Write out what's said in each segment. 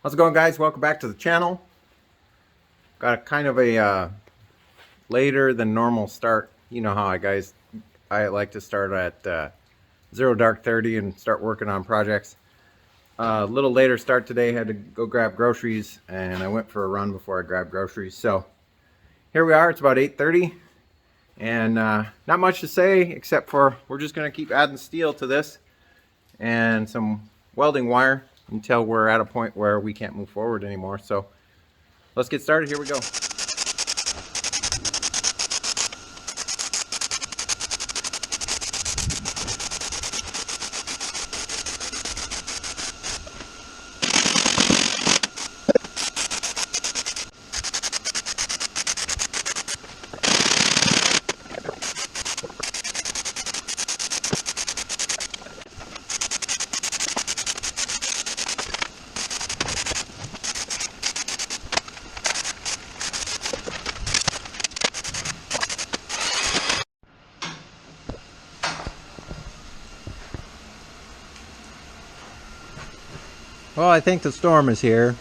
How's it going, guys? Welcome back to the channel. Got a kind of a later than normal start. You know how I like to start at 0 dark 30 and start working on projects. A little later start today. Had to go grab groceries, and I went for a run before I grabbed groceries. So here we are. It's about 8:30, and not much to say except for we're just going to keep adding steel to this and some welding wire until we're at a point where we can't move forward anymore. So let's get started. Here we go. Well, I think the storm is here.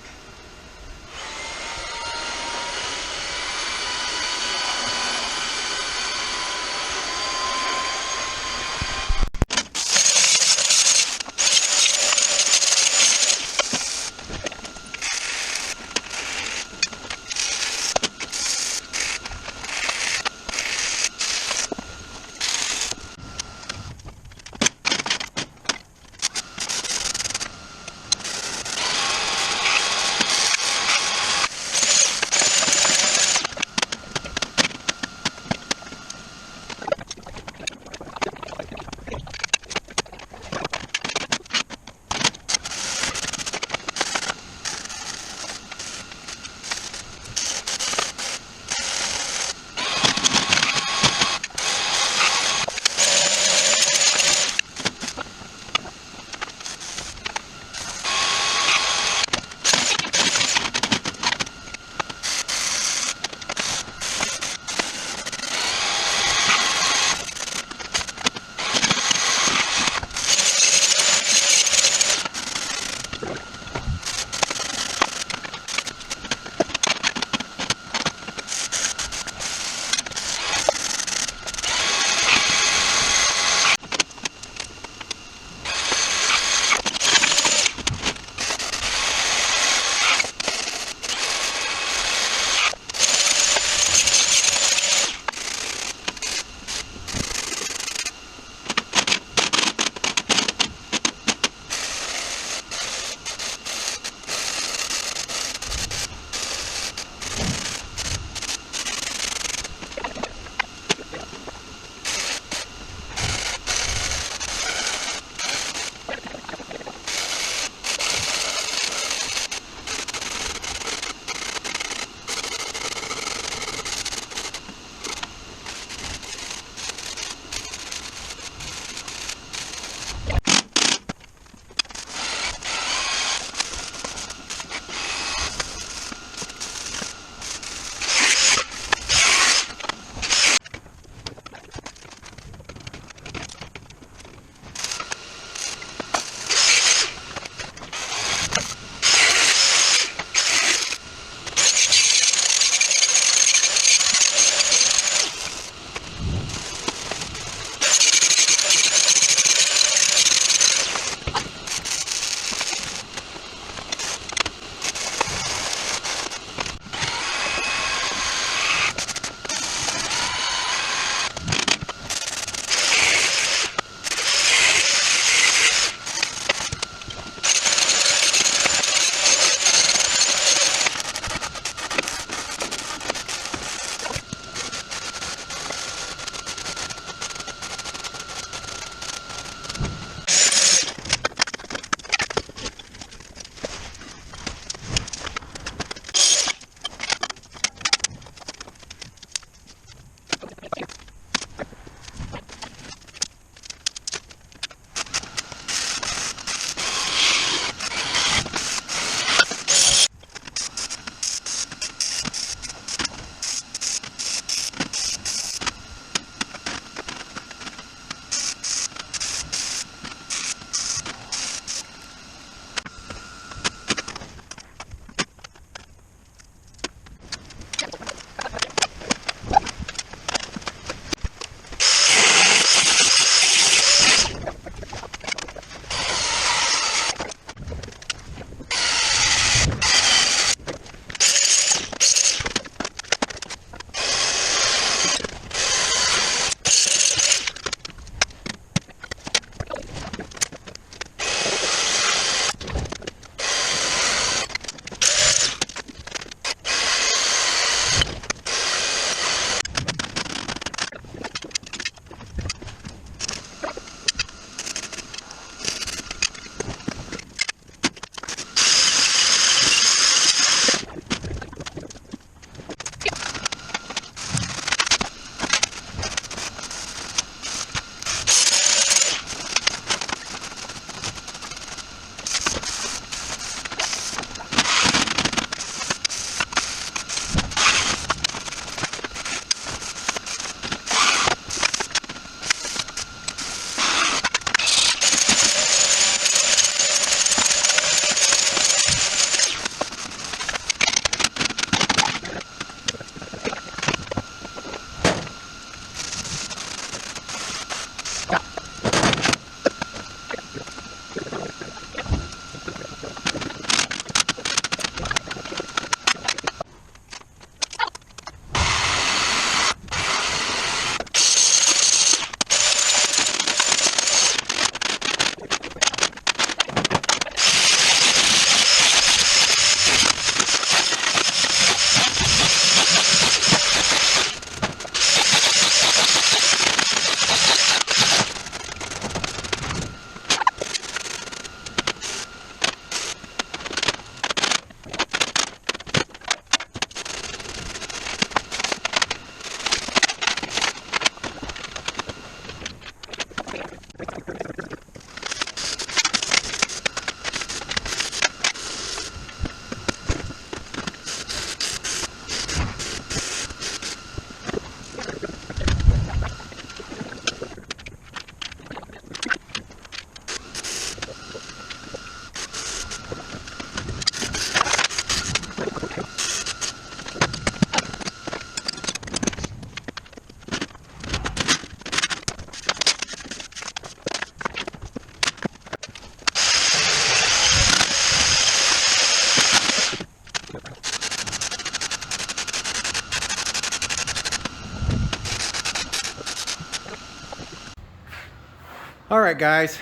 All right, guys.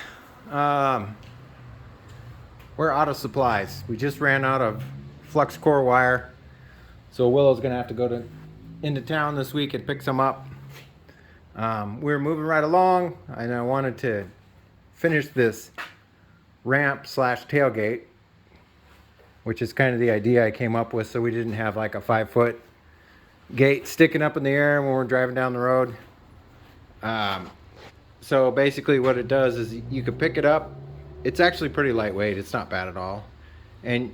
We're out of supplies. We just ran out of flux core wire. So Willow's gonna have to go into town this week and pick some up. We're moving right along, and I wanted to finish this ramp slash tailgate, which is kind of the idea I came up with, so we didn't have like a 5-foot gate sticking up in the air when we're driving down the road. So basically what it does is you can pick it up. It's actually pretty lightweight. It's not bad at all. And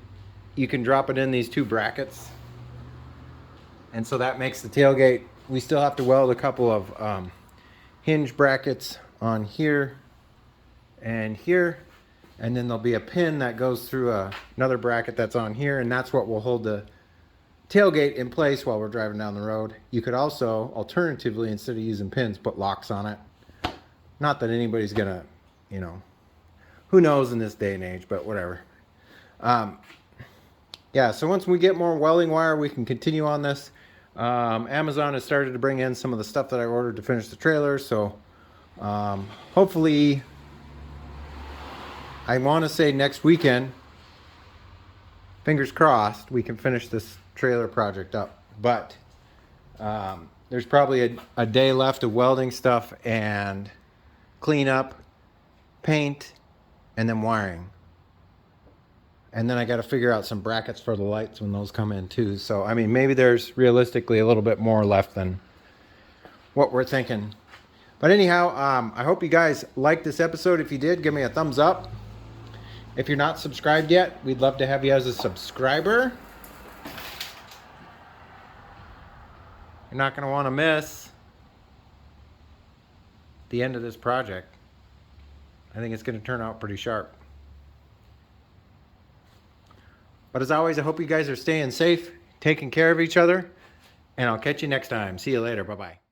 you can drop it in these two brackets. And so that makes the tailgate. We still have to weld a couple of hinge brackets on here and here. And then there'll be a pin that goes through another bracket that's on here. And that's what will hold the tailgate in place while we're driving down the road. You could also, alternatively, instead of using pins, put locks on it. Not that anybody's gonna, you know, who knows in this day and age, but whatever. Yeah, so once we get more welding wire, we can continue on this. Amazon has started to bring in some of the stuff that I ordered to finish the trailer, so hopefully, I want to say next weekend, fingers crossed, we can finish this trailer project up. But there's probably a day left of welding stuff and clean up, paint, and then wiring. And then I got to figure out some brackets for the lights when those come in too. So, I mean, maybe there's realistically a little bit more left than what we're thinking. But anyhow, I hope you guys liked this episode. If you did, give me a thumbs up. If you're not subscribed yet, we'd love to have you as a subscriber. You're not going to want to miss the end of this project. I think it's going to turn out pretty sharp. But as always, I hope you guys are staying safe, taking care of each other, and I'll catch you next time. See you later. Bye-bye.